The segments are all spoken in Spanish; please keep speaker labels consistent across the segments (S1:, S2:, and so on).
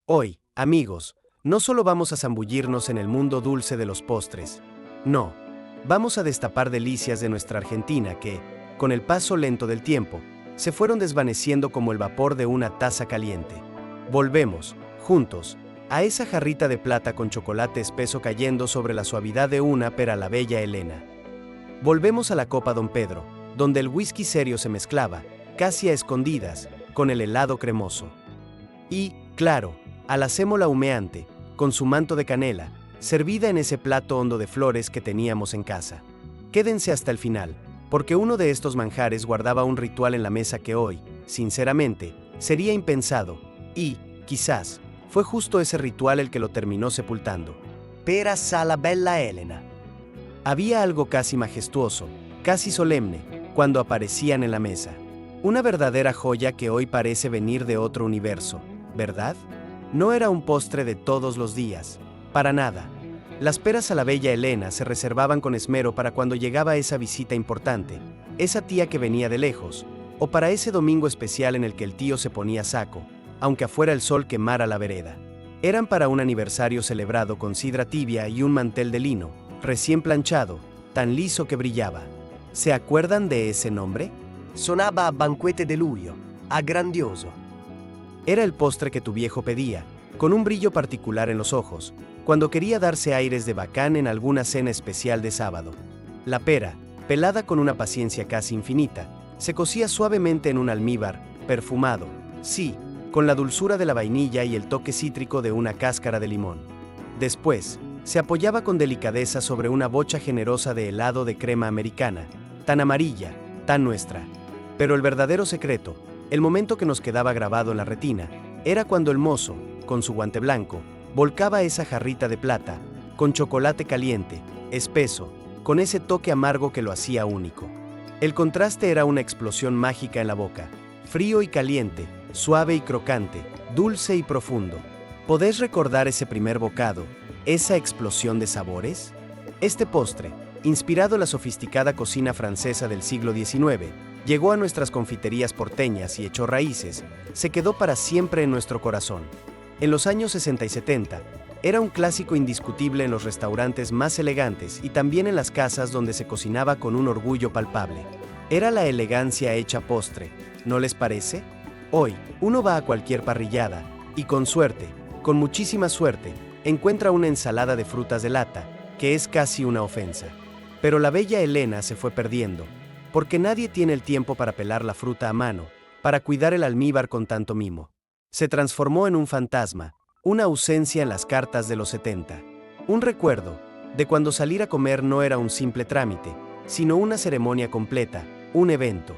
S1: Hoy, amigos, no solo vamos a zambullirnos en el mundo dulce de los postres. No, vamos a destapar delicias de nuestra Argentina que, con el paso lento del tiempo, se fueron desvaneciendo como el vapor de una taza caliente. Volvemos, juntos, a esa jarrita de plata con chocolate espeso cayendo sobre la suavidad de una pera la bella Elena. Volvemos a la Copa Don Pedro, donde el whisky serio se mezclaba, casi a escondidas, con el helado cremoso. Y, claro, a la sémola humeante, con su manto de canela, servida en ese plato hondo de flores que teníamos en casa. Quédense hasta el final, porque uno de estos manjares guardaba un ritual en la mesa que hoy, sinceramente, sería impensado, y, quizás, fue justo ese ritual el que lo terminó sepultando.
S2: Pera alla bella Elena.
S1: Había algo casi majestuoso, casi solemne, cuando aparecían en la mesa. Una verdadera joya que hoy parece venir de otro universo, ¿verdad? No era un postre de todos los días, para nada. Las peras a la bella Elena se reservaban con esmero para cuando llegaba esa visita importante, esa tía que venía de lejos, o para ese domingo especial en el que el tío se ponía saco, aunque afuera el sol quemara la vereda. Eran para un aniversario celebrado con sidra tibia y un mantel de lino, recién planchado, tan liso que brillaba. ¿Se acuerdan de ese nombre?
S2: Sonaba a banquete de luglio, a grandioso.
S1: Era el postre que tu viejo pedía, con un brillo particular en los ojos, cuando quería darse aires de bacán en alguna cena especial de sábado. La pera, pelada con una paciencia casi infinita, se cocía suavemente en un almíbar, perfumado, sí, con la dulzura de la vainilla y el toque cítrico de una cáscara de limón. Después, se apoyaba con delicadeza sobre una bocha generosa de helado de crema americana, tan amarilla, tan nuestra. Pero el verdadero secreto, el momento que nos quedaba grabado en la retina, era cuando el mozo, con su guante blanco, volcaba esa jarrita de plata, con chocolate caliente, espeso, con ese toque amargo que lo hacía único. El contraste era una explosión mágica en la boca, frío y caliente, suave y crocante, dulce y profundo. ¿Podés recordar ese primer bocado, esa explosión de sabores? Este postre, inspirado en la sofisticada cocina francesa del siglo XIX, llegó a nuestras confiterías porteñas y echó raíces, se quedó para siempre en nuestro corazón. En los años 60 y 70, era un clásico indiscutible en los restaurantes más elegantes y también en las casas donde se cocinaba con un orgullo palpable. Era la elegancia hecha postre, ¿no les parece? Hoy, uno va a cualquier parrillada y con suerte, con muchísima suerte, encuentra una ensalada de frutas de lata, que es casi una ofensa. Pero la bella Elena se fue perdiendo, porque nadie tiene el tiempo para pelar la fruta a mano, para cuidar el almíbar con tanto mimo. Se transformó en un fantasma, una ausencia en las cartas de los 70. Un recuerdo de cuando salir a comer no era un simple trámite, sino una ceremonia completa, un evento.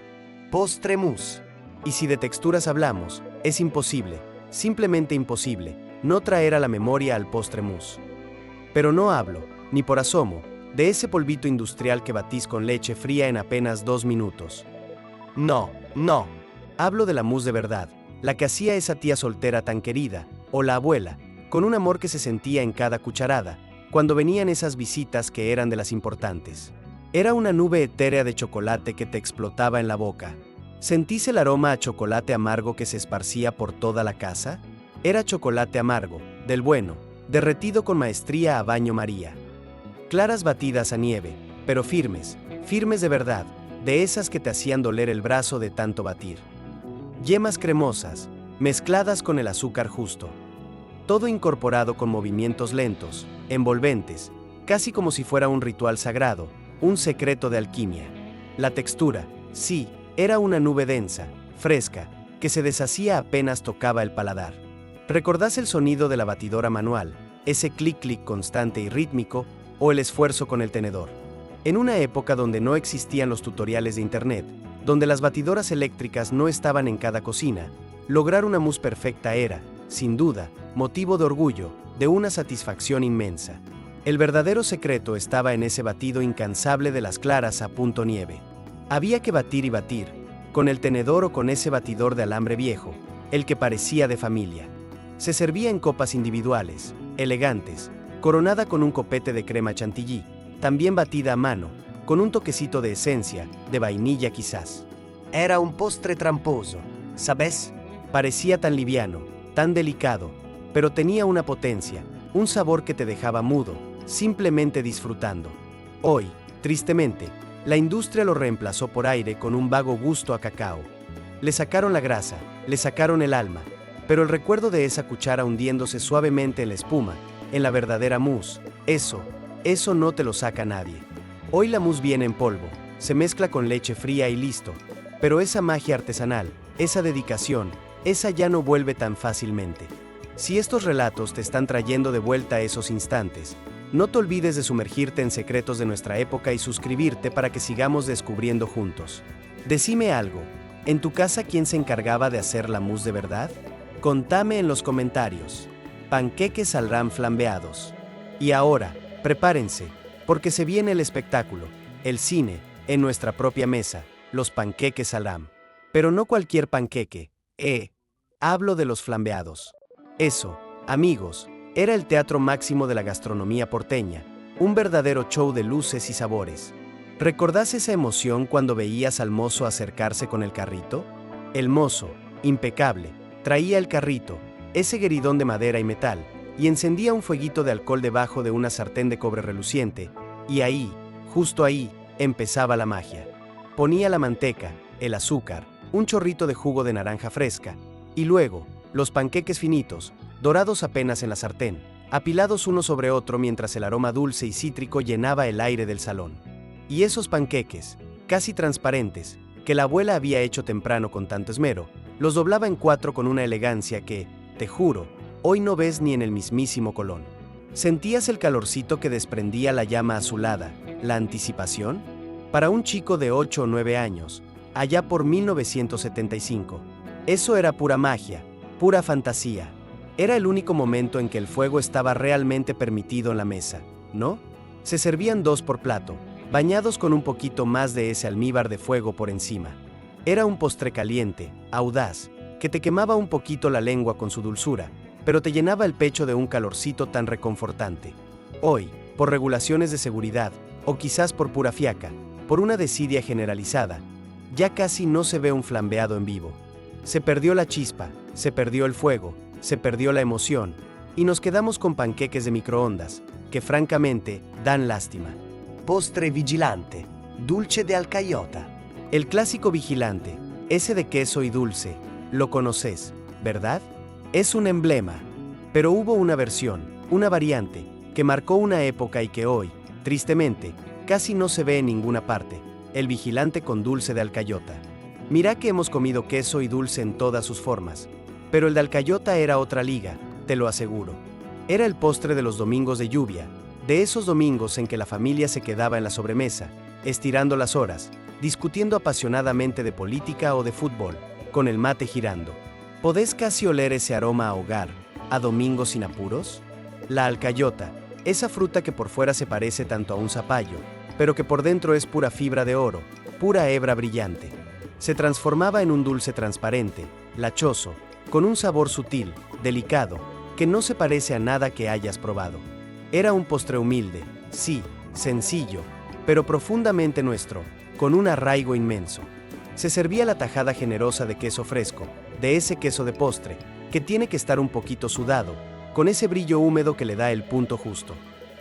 S2: Postre mousse.
S1: Y si de texturas hablamos, es imposible, simplemente imposible, no traer a la memoria al postre mousse. Pero no hablo, ni por asomo, de ese polvito industrial que batís con leche fría en apenas 2 minutos. No. Hablo de la mousse de verdad, la que hacía esa tía soltera tan querida, o la abuela, con un amor que se sentía en cada cucharada, cuando venían esas visitas que eran de las importantes. Era una nube etérea de chocolate que te explotaba en la boca. ¿Sentís el aroma a chocolate amargo que se esparcía por toda la casa? Era chocolate amargo, del bueno, derretido con maestría a baño María. Claras batidas a nieve, pero firmes, firmes de verdad, de esas que te hacían doler el brazo de tanto batir. Yemas cremosas, mezcladas con el azúcar justo. Todo incorporado con movimientos lentos, envolventes, casi como si fuera un ritual sagrado, un secreto de alquimia. La textura, sí, era una nube densa, fresca, que se deshacía apenas tocaba el paladar. ¿Recordás el sonido de la batidora manual, ese clic-clic constante y rítmico, o el esfuerzo con el tenedor? En una época donde no existían los tutoriales de internet, donde las batidoras eléctricas no estaban en cada cocina, lograr una mousse perfecta era, sin duda, motivo de orgullo, de una satisfacción inmensa. El verdadero secreto estaba en ese batido incansable de las claras a punto nieve. Había que batir y batir, con el tenedor o con ese batidor de alambre viejo, el que parecía de familia. Se servía en copas individuales, elegantes, coronada con un copete de crema chantilly, también batida a mano, con un toquecito de esencia, de vainilla quizás.
S2: Era un postre tramposo, ¿sabes?
S1: Parecía tan liviano, tan delicado, pero tenía una potencia, un sabor que te dejaba mudo, simplemente disfrutando. Hoy, tristemente, la industria lo reemplazó por aire con un vago gusto a cacao. Le sacaron la grasa, le sacaron el alma, pero el recuerdo de esa cuchara hundiéndose suavemente en la espuma, en la verdadera mousse, eso no te lo saca nadie. Hoy la mousse viene en polvo, se mezcla con leche fría y listo, pero esa magia artesanal, esa dedicación, esa ya no vuelve tan fácilmente. Si estos relatos te están trayendo de vuelta a esos instantes, no te olvides de sumergirte en secretos de nuestra época y suscribirte para que sigamos descubriendo juntos. Decime algo, ¿en tu casa quién se encargaba de hacer la mousse de verdad? Contame en los comentarios. Panqueques saldrán flambeados. Y ahora, prepárense, porque se viene el espectáculo, el cine, en nuestra propia mesa, los panqueques saldrán. Pero no cualquier panqueque, hablo de los flambeados. Eso, amigos, era el teatro máximo de la gastronomía porteña, un verdadero show de luces y sabores. ¿Recordás esa emoción cuando veías al mozo acercarse con el carrito? El mozo, impecable, traía el carrito, ese gueridón de madera y metal, y encendía un fueguito de alcohol debajo de una sartén de cobre reluciente, y ahí, justo ahí, empezaba la magia. Ponía la manteca, el azúcar, un chorrito de jugo de naranja fresca, y luego, los panqueques finitos, dorados apenas en la sartén, apilados uno sobre otro mientras el aroma dulce y cítrico llenaba el aire del salón. Y esos panqueques, casi transparentes, que la abuela había hecho temprano con tanto esmero, los doblaba en 4 con una elegancia que, te juro, hoy no ves ni en el mismísimo Colón. ¿Sentías el calorcito que desprendía la llama azulada, la anticipación? Para un chico de 8 o 9 años, allá por 1975, eso era pura magia, pura fantasía. Era el único momento en que el fuego estaba realmente permitido en la mesa, ¿no? Se servían 2 por plato, bañados con un poquito más de ese almíbar de fuego por encima. Era un postre caliente, audaz, que te quemaba un poquito la lengua con su dulzura, pero te llenaba el pecho de un calorcito tan reconfortante. Hoy, por regulaciones de seguridad, o quizás por pura fiaca, por una desidia generalizada, ya casi no se ve un flambeado en vivo. Se perdió la chispa, se perdió el fuego, se perdió la emoción, y nos quedamos con panqueques de microondas, que francamente dan lástima.
S2: Postre vigilante, dulce de alcayota.
S1: El clásico vigilante, ese de queso y dulce, lo conoces, ¿verdad? Es un emblema, pero hubo una versión, una variante, que marcó una época y que hoy, tristemente, casi no se ve en ninguna parte, el vigilante con dulce de alcayota. Mirá que hemos comido queso y dulce en todas sus formas, pero el de alcayota era otra liga, te lo aseguro. Era el postre de los domingos de lluvia, de esos domingos en que la familia se quedaba en la sobremesa, estirando las horas, discutiendo apasionadamente de política o de fútbol, con el mate girando. ¿Podés casi oler ese aroma a hogar, a domingo sin apuros? La alcayota, esa fruta que por fuera se parece tanto a un zapallo, pero que por dentro es pura fibra de oro, pura hebra brillante. Se transformaba en un dulce transparente, lachoso, con un sabor sutil, delicado, que no se parece a nada que hayas probado. Era un postre humilde, sí, sencillo, pero profundamente nuestro, con un arraigo inmenso. Se servía la tajada generosa de queso fresco, de ese queso de postre, que tiene que estar un poquito sudado, con ese brillo húmedo que le da el punto justo.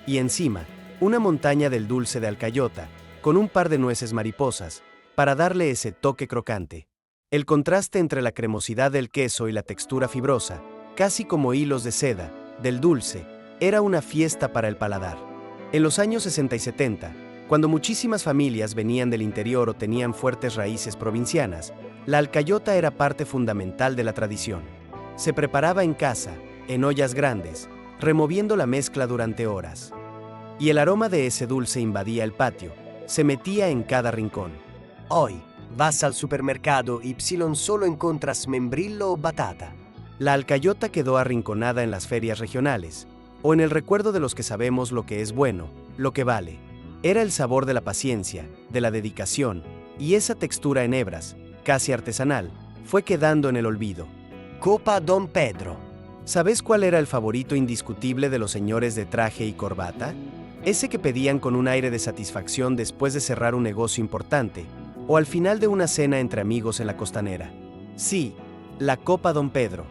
S1: Y encima, una montaña del dulce de alcayota, con un par de nueces mariposas, para darle ese toque crocante. El contraste entre la cremosidad del queso y la textura fibrosa, casi como hilos de seda, del dulce, era una fiesta para el paladar. En los años 60 y 70, cuando muchísimas familias venían del interior o tenían fuertes raíces provincianas, la alcayota era parte fundamental de la tradición. Se preparaba en casa, en ollas grandes, removiendo la mezcla durante horas. Y el aroma de ese dulce invadía el patio, se metía en cada rincón.
S2: Hoy, vas al supermercado y solo encuentras membrillo o batata.
S1: La alcayota quedó arrinconada en las ferias regionales, o en el recuerdo de los que sabemos lo que es bueno, lo que vale. Era el sabor de la paciencia, de la dedicación, y esa textura en hebras, casi artesanal, fue quedando en el olvido.
S2: Copa Don Pedro.
S1: ¿Sabes cuál era el favorito indiscutible de los señores de traje y corbata? Ese que pedían con un aire de satisfacción después de cerrar un negocio importante, o al final de una cena entre amigos en la costanera. Sí, la Copa Don Pedro.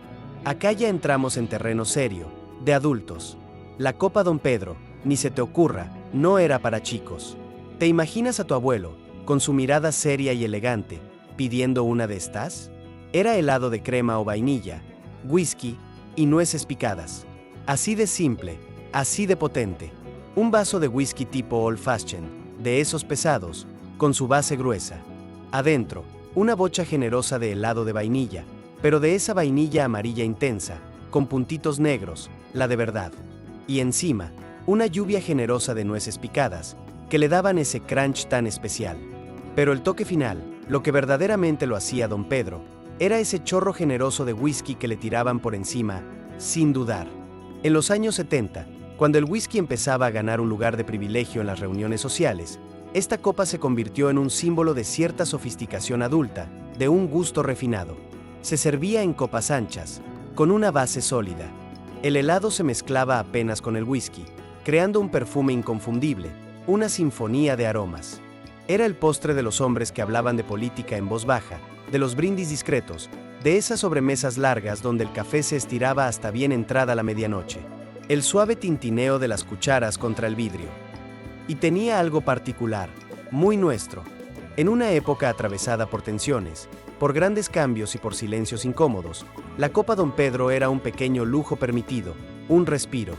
S1: Acá ya entramos en terreno serio, de adultos. La copa Don Pedro, ni se te ocurra, no era para chicos. ¿Te imaginas a tu abuelo, con su mirada seria y elegante, pidiendo una de estas? Era helado de crema o vainilla, whisky y nueces picadas. Así de simple, así de potente. Un vaso de whisky tipo Old Fashioned, de esos pesados, con su base gruesa. Adentro, una bocha generosa de helado de vainilla, pero de esa vainilla amarilla intensa, con puntitos negros, la de verdad. Y encima, una lluvia generosa de nueces picadas, que le daban ese crunch tan especial. Pero el toque final, lo que verdaderamente lo hacía Don Pedro, era ese chorro generoso de whisky que le tiraban por encima, sin dudar. En los años 70, cuando el whisky empezaba a ganar un lugar de privilegio en las reuniones sociales, esta copa se convirtió en un símbolo de cierta sofisticación adulta, de un gusto refinado. Se servía en copas anchas, con una base sólida. El helado se mezclaba apenas con el whisky, creando un perfume inconfundible, una sinfonía de aromas. Era el postre de los hombres que hablaban de política en voz baja, de los brindis discretos, de esas sobremesas largas donde el café se estiraba hasta bien entrada la medianoche, el suave tintineo de las cucharas contra el vidrio. Y tenía algo particular, muy nuestro. En una época atravesada por tensiones, por grandes cambios y por silencios incómodos, la copa Don Pedro era un pequeño lujo permitido, un respiro.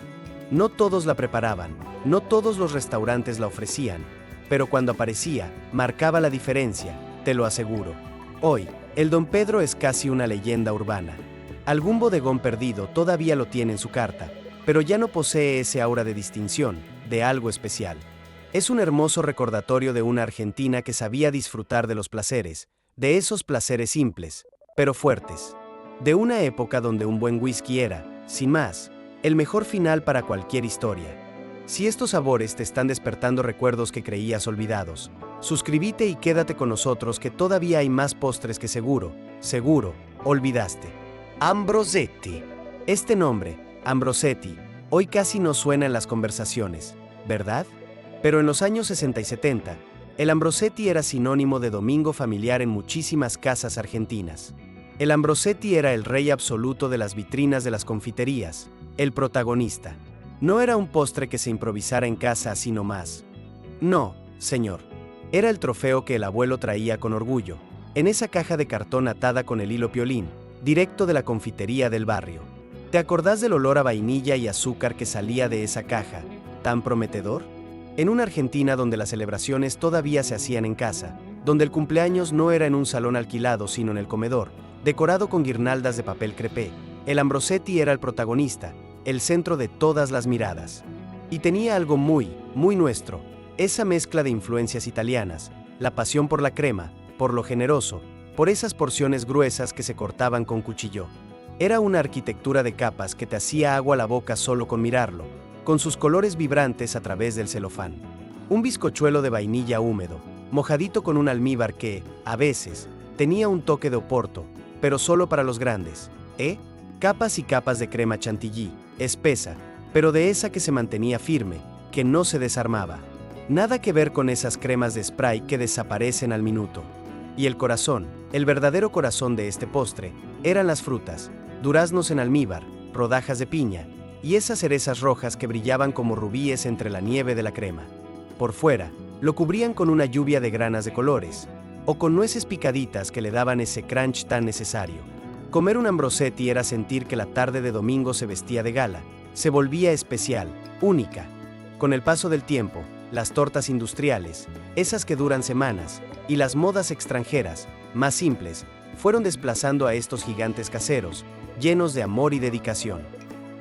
S1: No todos la preparaban, no todos los restaurantes la ofrecían, pero cuando aparecía, marcaba la diferencia, te lo aseguro. Hoy, el Don Pedro es casi una leyenda urbana. Algún bodegón perdido todavía lo tiene en su carta, pero ya no posee ese aura de distinción, de algo especial. Es un hermoso recordatorio de una Argentina que sabía disfrutar de los placeres, de esos placeres simples, pero fuertes. De una época donde un buen whisky era, sin más, el mejor final para cualquier historia. Si estos sabores te están despertando recuerdos que creías olvidados, suscríbete y quédate con nosotros que todavía hay más postres que seguro, olvidaste. Ambrosetti. Este nombre, Ambrosetti, hoy casi no suena en las conversaciones, ¿verdad? Pero en los años 60 y 70, el Ambrosetti era sinónimo de domingo familiar en muchísimas casas argentinas. El Ambrosetti era el rey absoluto de las vitrinas de las confiterías, el protagonista. No era un postre que se improvisara en casa así nomás. No, señor. Era el trofeo que el abuelo traía con orgullo, en esa caja de cartón atada con el hilo piolín, directo de la confitería del barrio. ¿Te acordás del olor a vainilla y azúcar que salía de esa caja, tan prometedor? En una Argentina donde las celebraciones todavía se hacían en casa, donde el cumpleaños no era en un salón alquilado sino en el comedor, decorado con guirnaldas de papel crepé, el Ambrosetti era el protagonista, el centro de todas las miradas. Y tenía algo muy nuestro, esa mezcla de influencias italianas, la pasión por la crema, por lo generoso, por esas porciones gruesas que se cortaban con cuchillo. Era una arquitectura de capas que te hacía agua a la boca solo con mirarlo, con sus colores vibrantes a través del celofán. Un bizcochuelo de vainilla húmedo, mojadito con un almíbar que, a veces, tenía un toque de oporto, pero solo para los grandes, Capas y capas de crema chantilly, espesa, pero de esa que se mantenía firme, que no se desarmaba. Nada que ver con esas cremas de spray que desaparecen al minuto. Y el corazón, el verdadero corazón de este postre, eran las frutas, duraznos en almíbar, rodajas de piña, y esas cerezas rojas que brillaban como rubíes entre la nieve de la crema. Por fuera, lo cubrían con una lluvia de granas de colores, o con nueces picaditas que le daban ese crunch tan necesario. Comer un Ambrosetti era sentir que la tarde de domingo se vestía de gala, se volvía especial, única. Con el paso del tiempo, las tortas industriales, esas que duran semanas, y las modas extranjeras, más simples, fueron desplazando a estos gigantes caseros, llenos de amor y dedicación.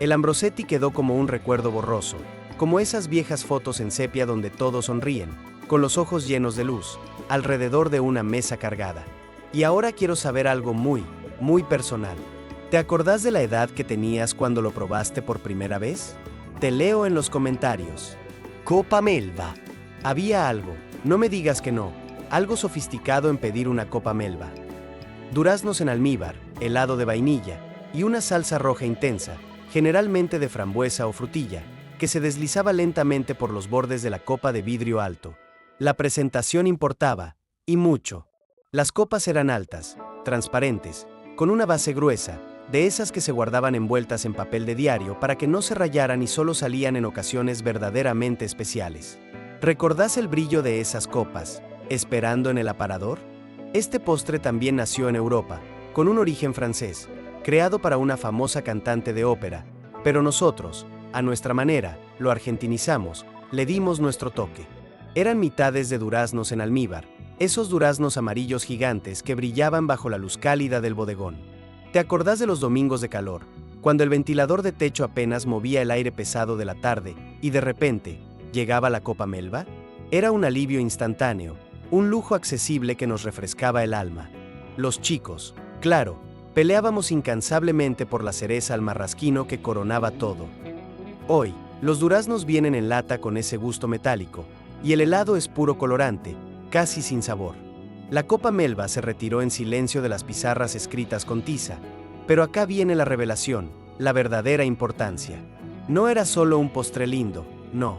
S1: El Ambrosetti quedó como un recuerdo borroso, como esas viejas fotos en sepia donde todos sonríen, con los ojos llenos de luz, alrededor de una mesa cargada. Y ahora quiero saber algo muy personal. ¿Te acordás de la edad que tenías cuando lo probaste por primera vez? Te leo en los comentarios. Copa Melba. Había algo, no me digas que no, algo sofisticado en pedir una copa Melba. Duraznos en almíbar, helado de vainilla y una salsa roja intensa, generalmente de frambuesa o frutilla, que se deslizaba lentamente por los bordes de la copa de vidrio alto. La presentación importaba, y mucho. Las copas eran altas, transparentes, con una base gruesa, de esas que se guardaban envueltas en papel de diario para que no se rayaran y solo salían en ocasiones verdaderamente especiales. ¿Recordás el brillo de esas copas, esperando en el aparador? Este postre también nació en Europa, con un origen francés, creado para una famosa cantante de ópera, pero nosotros, a nuestra manera, lo argentinizamos, le dimos nuestro toque. Eran mitades de duraznos en almíbar, esos duraznos amarillos gigantes que brillaban bajo la luz cálida del bodegón. ¿Te acordás de los domingos de calor, cuando el ventilador de techo apenas movía el aire pesado de la tarde y de repente llegaba la copa Melba? Era un alivio instantáneo, un lujo accesible que nos refrescaba el alma. Los chicos, claro, peleábamos incansablemente por la cereza al marrasquino que coronaba todo. Hoy, los duraznos vienen en lata con ese gusto metálico, y el helado es puro colorante, casi sin sabor. La copa Melba se retiró en silencio de las pizarras escritas con tiza, pero acá viene la revelación, la verdadera importancia. No era solo un postre lindo, no.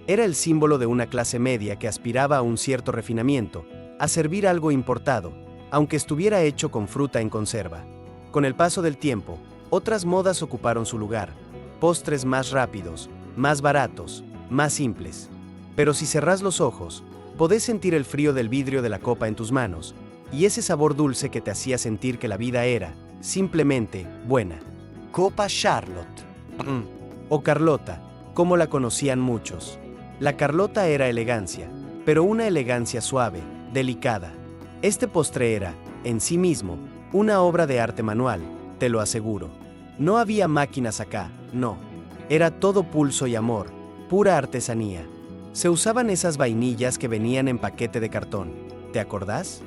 S1: Era el símbolo de una clase media que aspiraba a un cierto refinamiento, a servir algo importado, aunque estuviera hecho con fruta en conserva. Con el paso del tiempo, otras modas ocuparon su lugar, postres más rápidos, más baratos, más simples. Pero si cerrás los ojos, podés sentir el frío del vidrio de la copa en tus manos, y ese sabor dulce que te hacía sentir que la vida era, simplemente, buena.
S2: Copa Charlotte.
S1: O Carlota, como la conocían muchos. La Carlota era elegancia, pero una elegancia suave, delicada. Este postre era, en sí mismo, una obra de arte manual, te lo aseguro. No había máquinas acá, no. Era todo pulso y amor, pura artesanía. Se usaban esas vainillas que venían en paquete de cartón, ¿te acordás?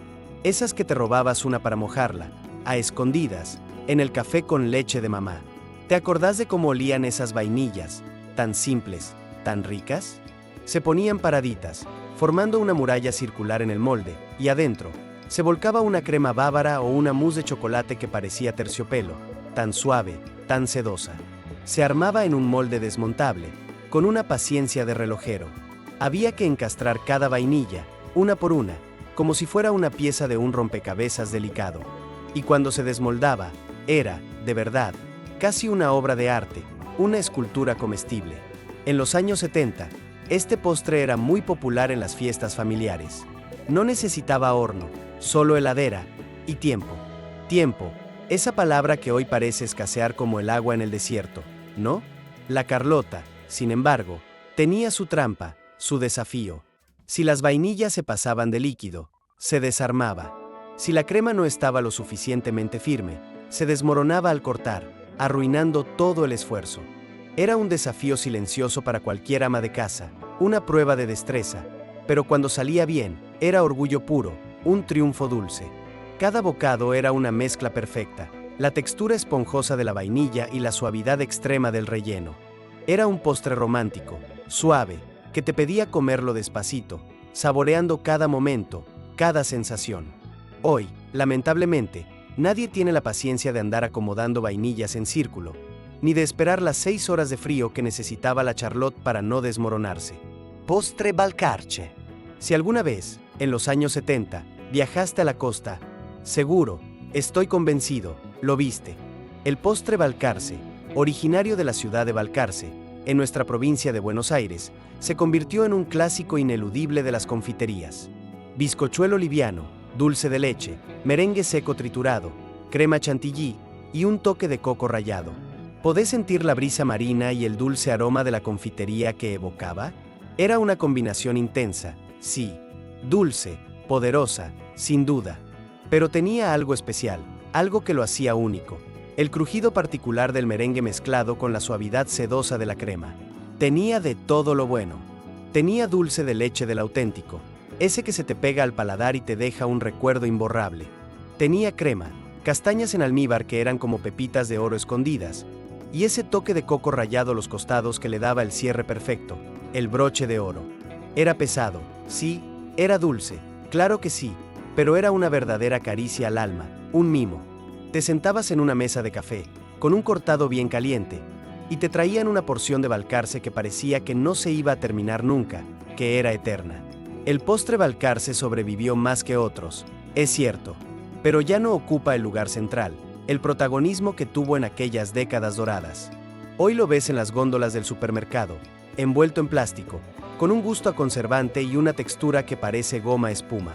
S1: Esas que te robabas una para mojarla, a escondidas, en el café con leche de mamá. ¿Te acordás de cómo olían esas vainillas, tan simples, tan ricas? Se ponían paraditas, formando una muralla circular en el molde, y adentro, se volcaba una crema bávara o una mousse de chocolate que parecía terciopelo, tan suave, tan sedosa. Se armaba en un molde desmontable, con una paciencia de relojero. Había que encastrar cada vainilla, una por una, como si fuera una pieza de un rompecabezas delicado. Y cuando se desmoldaba, era, de verdad, casi una obra de arte, una escultura comestible. En los años 70, este postre era muy popular en las fiestas familiares. No necesitaba horno, solo heladera y tiempo. Tiempo, esa palabra que hoy parece escasear como el agua en el desierto, ¿no? La Carlota, sin embargo, tenía su trampa, su desafío. Si las vainillas se pasaban de líquido, se desarmaba. Si la crema no estaba lo suficientemente firme, se desmoronaba al cortar, arruinando todo el esfuerzo. Era un desafío silencioso para cualquier ama de casa, una prueba de destreza, pero cuando salía bien, era orgullo puro, un triunfo dulce. Cada bocado era una mezcla perfecta, la textura esponjosa de la vainilla y la suavidad extrema del relleno. Era un postre romántico, suave, que te pedía comerlo despacito, saboreando cada momento, cada sensación. Hoy, lamentablemente, nadie tiene la paciencia de andar acomodando vainillas en círculo, ni de esperar las 6 horas de frío que necesitaba la Charlotte para no desmoronarse.
S2: Postre Balcarce.
S1: Si alguna vez, en los años 70, viajaste a la costa, seguro, estoy convencido, lo viste. El postre Balcarce, originario de la ciudad de Balcarce, en nuestra provincia de Buenos Aires, se convirtió en un clásico ineludible de las confiterías. Bizcochuelo liviano, dulce de leche, merengue seco triturado, crema chantilly y un toque de coco rallado. ¿Podés sentir la brisa marina y el dulce aroma de la confitería que evocaba? Era una combinación intensa, sí, dulce, poderosa, sin duda. Pero tenía algo especial, algo que lo hacía único. El crujido particular del merengue mezclado con la suavidad sedosa de la crema. Tenía de todo lo bueno. Tenía dulce de leche del auténtico, ese que se te pega al paladar y te deja un recuerdo imborrable. Tenía crema, castañas en almíbar que eran como pepitas de oro escondidas, y ese toque de coco rallado a los costados que le daba el cierre perfecto, el broche de oro. Era pesado, sí, era dulce, claro que sí, pero era una verdadera caricia al alma, un mimo. Te sentabas en una mesa de café, con un cortado bien caliente, y te traían una porción de Balcarce que parecía que no se iba a terminar nunca, que era eterna. El postre Balcarce sobrevivió más que otros, es cierto, pero ya no ocupa el lugar central, el protagonismo que tuvo en aquellas décadas doradas. Hoy lo ves en las góndolas del supermercado, envuelto en plástico, con un gusto a conservante y una textura que parece goma espuma.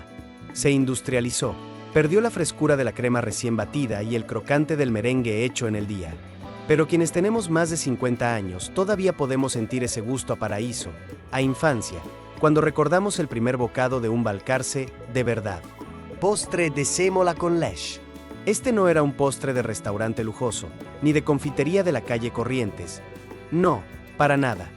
S1: Se industrializó, perdió la frescura de la crema recién batida y el crocante del merengue hecho en el día. Pero quienes tenemos más de 50 años todavía podemos sentir ese gusto a paraíso, a infancia, cuando recordamos el primer bocado de un Balcarce de verdad.
S2: Postre de sémola con leche.
S1: Este no era un postre de restaurante lujoso, ni de confitería de la calle Corrientes. No, para nada.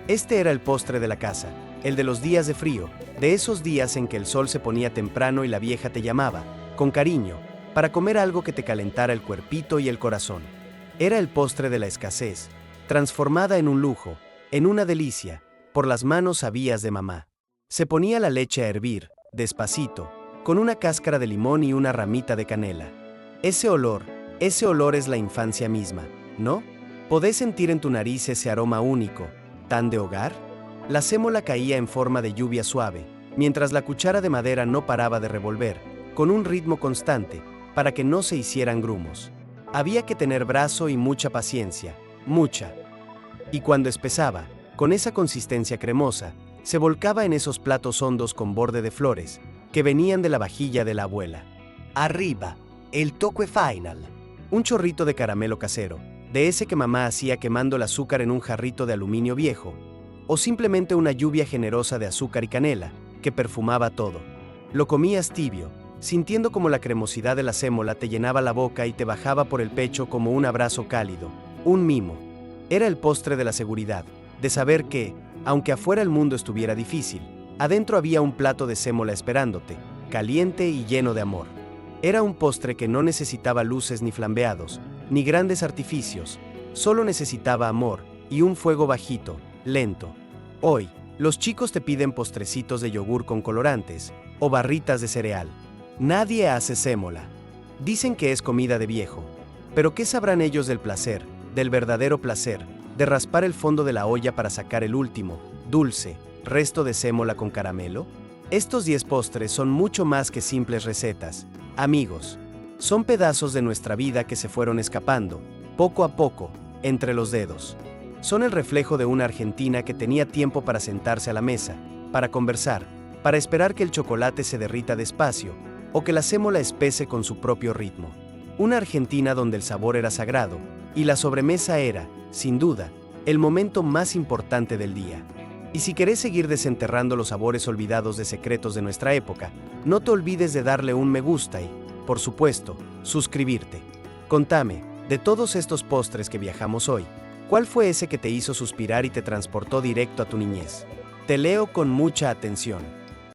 S1: Este era el postre de la casa, el de los días de frío, de esos días en que el sol se ponía temprano y la vieja te llamaba, con cariño, para comer algo que te calentara el cuerpito y el corazón. Era el postre de la escasez, transformada en un lujo, en una delicia, por las manos sabias de mamá. Se ponía la leche a hervir, despacito, con una cáscara de limón y una ramita de canela. Ese olor es la infancia misma, ¿no? ¿Podés sentir en tu nariz ese aroma único, tan de hogar? La sémola caía en forma de lluvia suave, mientras la cuchara de madera no paraba de revolver, con un ritmo constante, para que no se hicieran grumos. Había que tener brazo y mucha paciencia, mucha. Y cuando espesaba, con esa consistencia cremosa, se volcaba en esos platos hondos con borde de flores, que venían de la vajilla de la abuela.
S2: Arriba, el toque final.
S1: Un chorrito de caramelo casero, de ese que mamá hacía quemando el azúcar en un jarrito de aluminio viejo, o simplemente una lluvia generosa de azúcar y canela, que perfumaba todo. Lo comías tibio, sintiendo como la cremosidad de la sémola te llenaba la boca y te bajaba por el pecho como un abrazo cálido, un mimo. Era el postre de la seguridad, de saber que, aunque afuera el mundo estuviera difícil, adentro había un plato de sémola esperándote, caliente y lleno de amor. Era un postre que no necesitaba luces ni flambeados, ni grandes artificios, solo necesitaba amor y un fuego bajito, lento. Hoy, los chicos te piden postrecitos de yogur con colorantes o barritas de cereal. Nadie hace sémola. Dicen que es comida de viejo. Pero ¿qué sabrán ellos del placer, del verdadero placer, de raspar el fondo de la olla para sacar el último, dulce, resto de sémola con caramelo? Estos 10 postres son mucho más que simples recetas, amigos. Son pedazos de nuestra vida que se fueron escapando, poco a poco, entre los dedos. Son el reflejo de una Argentina que tenía tiempo para sentarse a la mesa, para conversar, para esperar que el chocolate se derrita despacio, o que la sémola espese con su propio ritmo. Una Argentina donde el sabor era sagrado, y la sobremesa era, sin duda, el momento más importante del día. Y si querés seguir desenterrando los sabores olvidados de secretos de nuestra época, no te olvides de darle un me gusta y, por supuesto, suscribirte. Contame, de todos estos postres que viajamos hoy, ¿cuál fue ese que te hizo suspirar y te transportó directo a tu niñez? Te leo con mucha atención.